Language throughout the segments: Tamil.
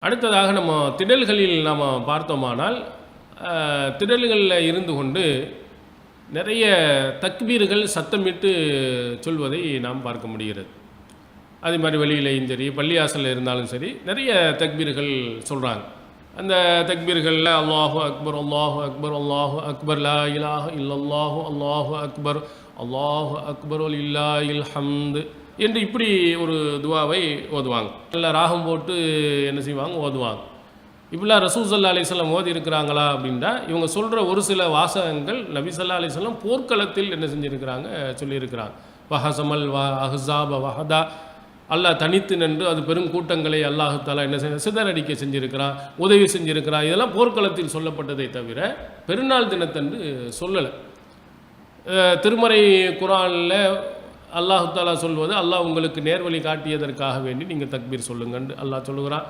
அடுத்ததாக நம்ம திடல்களில் நாம் பார்த்தோமானால் திடல்களில் இருந்து கொண்டு நிறைய தக்பீர்கள் சத்தமிட்டு சொல்வதை நாம் பார்க்க முடிகிறது. அதே மாதிரி வெளியிலையும் சரி, பள்ளியாசலில் இருந்தாலும் சரி, நிறைய தக்பீர்கள் சொல்கிறாங்க. அந்த தக்பீர்களில் அல்லாஹு அக்பர் அல்லாஹு அக்பர் அல்லாஹு அக்பர் லா இலாஹ இல்லல்லாஹு அல்லாஹு அக்பர் அல்லாஹு அக்பர் லில்லாஹில் ஹம்து என்று இப்படி ஒரு துவாவை ஓதுவாங்க. நல்ல ராகம் போட்டு என்ன செய்வாங்க, ஓதுவாங்க. இப்படிலாம் ரசூல் ஸல்லல்லாஹு அலைஹி வஸல்லம் ஓதி இருக்கிறாங்களா அப்படின்னா, இவங்க சொல்கிற ஒரு சில வாசகங்கள் நபி ஸல்லல்லாஹு அலைஹி வஸல்லம் போர்க்களத்தில் என்ன செஞ்சுருக்கிறாங்க, சொல்லியிருக்கிறாங்க. வஹசமல் வ அஹ்ஸாப வஹதா, அல்லாஹ் தனித்து நின்று அது பெருங்கூட்டங்களை அல்லாஹு தஆலா என்ன செய்ய சிதறடிக்க செஞ்சுருக்கிறான், உதவி செஞ்சுருக்கிறான். இதெல்லாம் போர்க்களத்தில் சொல்லப்பட்டதை தவிர பெருநாள் தினத்தன்று சொல்லலை. திருமறை குர்ஆனில் அல்லாஹு தஆலா சொல்வது, அல்லாஹ் உங்களுக்கு நேர்வழி காட்டியதற்காக வேண்டி நீங்கள் தக்பீர் சொல்லுங்கன்னு அல்லாஹ் சொல்லுகிறான்.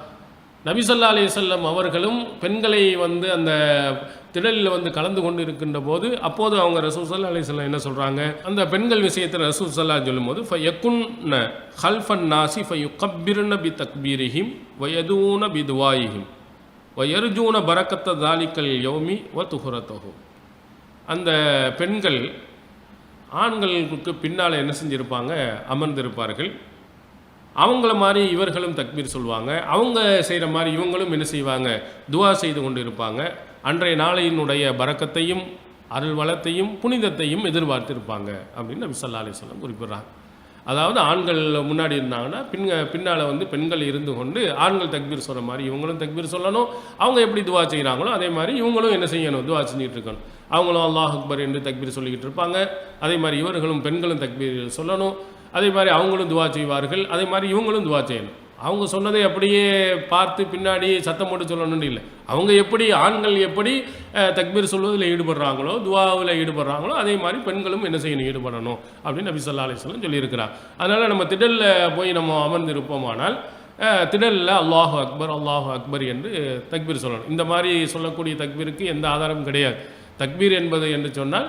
நபி ஸல்லல்லாஹு அலைஹி வஸல்லம் அவர்களும் பெண்களை அந்த திடலில் கலந்து கொண்டு இருக்கின்ற போது, அப்போது அவங்க ரசூல் ஸல்லல்லாஹு அலைஹி வஸல்லம் என்ன சொல்கிறாங்க, அந்த பெண்கள் விஷயத்தில் ரசூல் ஸல்லல்லாஹு சொல்லும்போது ஃபயகுன்ன ஹல்ஃபன் நாசி ஃபயுகப்பிர்ன பி தக்பீரிஹிம் வயதூன பி துவாயிஹிம் வயர்ஜூன பரக்கத்த தாலிக்கல் யௌமி வ துஹரத்தஹு. அந்த பெண்கள் ஆண்களுக்கு பின்னால் என்ன செஞ்சுருப்பாங்க, அமர்ந்திருப்பார்கள். அவங்கள மாதிரி இவர்களும் தக்பீர் சொல்லுவாங்க. அவங்க செய்கிற மாதிரி இவங்களும் என்ன செய்வாங்க, துவா செய்து கொண்டு இருப்பாங்க. அன்றைய நாளையினுடைய பரக்கத்தையும் அருள் வளத்தையும் புனிதத்தையும் எதிர்பார்த்திருப்பாங்க அப்படின்னு நபி ஸல்லல்லாஹு அலைஹி வஸல்லம் குறிப்பிட்றாங்க. அதாவது ஆண்கள் முன்னாடி இருந்தாங்கன்னா பின்னால் பெண்கள் இருந்து கொண்டு ஆண்கள் தக்பீர் சொல்கிற மாதிரி இவங்களும் தக்பீர் சொல்லணும். அவங்க எப்படி துவா செய்கிறாங்களோ அதே மாதிரி இவங்களும் என்ன செய்யணும், துவா செஞ்சுட்டு இருக்கணும். அவங்களும் அல்லாஹ் அக்பர் என்று தக்பீர் சொல்லிக்கிட்டு இருப்பாங்க. அதே மாதிரி இவர்களும் பெண்களும் தக்பீர் சொல்லணும். அதே மாதிரி அவங்களும் துவா செய்வார்கள். அதே மாதிரி இவங்களும் துவா செய்யணும். அவங்க சொன்னதை அப்படியே பார்த்து பின்னாடி சத்தம் போட்டு சொல்லணும்னு இல்லை. அவங்க எப்படி ஆண்கள் எப்படி தக்பீர் சொல்வதில் ஈடுபடுறாங்களோ, துவாவில் ஈடுபடுறாங்களோ, அதே மாதிரி பெண்களும் என்ன செய்யணும், ஈடுபடணும் அப்படின்னு நபி ஸல்லல்லாஹு அலைஹி வஸல்லம் சொல்லியிருக்கிறார். அதனால் நம்ம திடலில் போய் நம்ம அமர்ந்திருப்போமானால் திடலில் அல்லாஹு அக்பர் என்று தக்பீர் சொல்லணும். இந்த மாதிரி சொல்லக்கூடிய தக்பீருக்கு எந்த ஆதாரமும் கிடையாது. தக்பீர் என்பது என்று சொன்னால்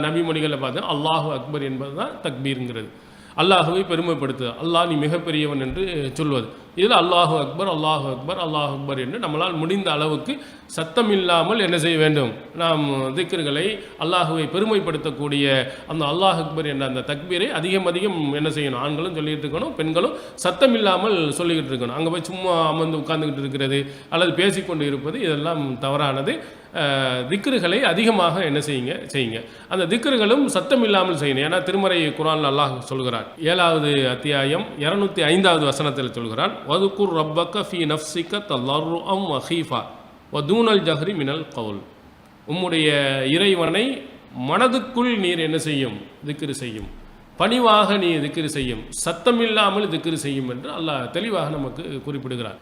நபி மொழிகளில் பார்த்தா அல்லாஹு அக்பர் என்பது தான் தக்பீருங்கிறது. அல்லாஹுவை பெருமைப்படுத்துது, அல்லாஹ் நீ மிகப்பெரியவன் என்று சொல்வது. இதில் அல்லாஹு அக்பர் அல்லாஹு அக்பர் அல்லாஹு அக்பர் என்று நம்மளால் முடிந்த அளவுக்கு சத்தம் இல்லாமல் என்ன செய்ய வேண்டும், நாம் திக்ர்களை அல்லாஹுவை பெருமைப்படுத்தக்கூடிய அந்த அல்லாஹ் அக்பர் என்ற அந்த தக்பீரை அதிகம் என்ன செய்யணும், ஆண்களும் சொல்லிகிட்டு இருக்கணும், பெண்களும் சத்தம் இல்லாமல் சொல்லிக்கிட்டு இருக்கணும். அங்கே போய் சும்மா அமர்ந்து உட்கார்ந்துக்கிட்டு இருக்கிறது அல்லது பேசிக்கொண்டு இருப்பது இதெல்லாம் தவறானது. திக்ருகளை அதிகமாக என்ன செய்யுங்க. அந்த திக்ருகளும் சத்தம் இல்லாமல் செய்யணும். ஏன்னா திருமறை குர்ஆனில் அல்லாஹ் சொல்கிறான், 7வது அத்தியாயம் 205வது வசனத்தில் சொல்கிறான், வதுகுர் ரப்பக ஃபீ நஃப்ஸிக தல்லர்ருஅம் வ ஹீஃபா வ தூனல் ஜஹ்ரி மினல் கவுல். உம்முடைய இறைவனை மனதுக்குள் நீர் என்ன செய்யும், திக்ரு செய்யும், பணிவாக நீ திக்ரு செய்யும், சத்தமில்லாமல் திக்ரு செய்யும் என்று அல்லாஹ் தெளிவாக நமக்கு குறிப்பிடுகிறார்.